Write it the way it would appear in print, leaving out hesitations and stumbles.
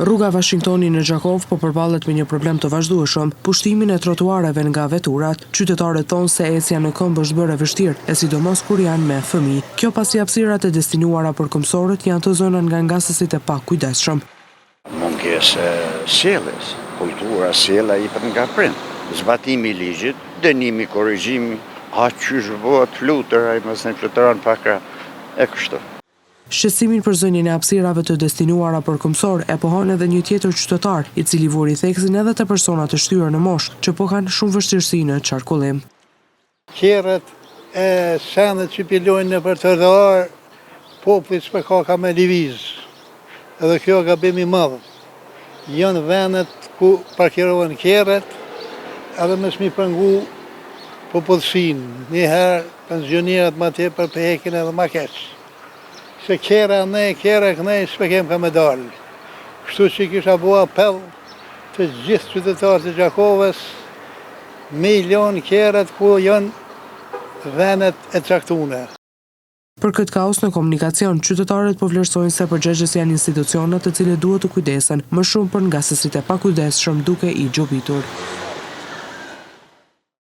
Rruga Washingtoni në Gjakov po përballet me një problem të vazhdueshëm, pushtimin e trotuareve nga veturat. Qytetarët thonë se ecja në këmbë është bërë e vështirë, e sidomos kur janë me fëmijë. Kjo pasi hapësirat e destinuara për këmbësorët janë të zëna nga ngasësit e pakujdesshëm. Mungesë sjelljes, kultura sjella i për nga prind. Zbatimi i ligjit, dënimi, korrigjimi, qysh bëhet flutër, ai mos ne fluturon pakra e kështu. Shqetësimin për zënien e hapësirave të destinuara për këmbësor e pohon edhe një tjetër qytetar, i cili vuri theksin edhe te persona të shtyr në moshë, që po kanë shumë vështirësi në qarkullim. Qerët e sendet që pilojnë në për trotuar, populli s'po ka me lëviz. Edhe kjo gabim i madh. Janë vendet ku parkirohen qerët, edhe më smi pëngu popullsinë. Njëherë pensionierat më tepër për hekin edhe më keq. Se kjera kënej, s'pe kem ka me dalë. Kështu që kisha bua apell të gjithë qytetarët e Gjakovës, milion kjerat ku janë venet e caktune. Për këtë kaos në komunikacion, qytetarët po vlerësojnë se përgjegjës janë institucionet të cilët duhet të kujdesen më shumë për ngasësit e pakujdesshëm duke i gjobitur.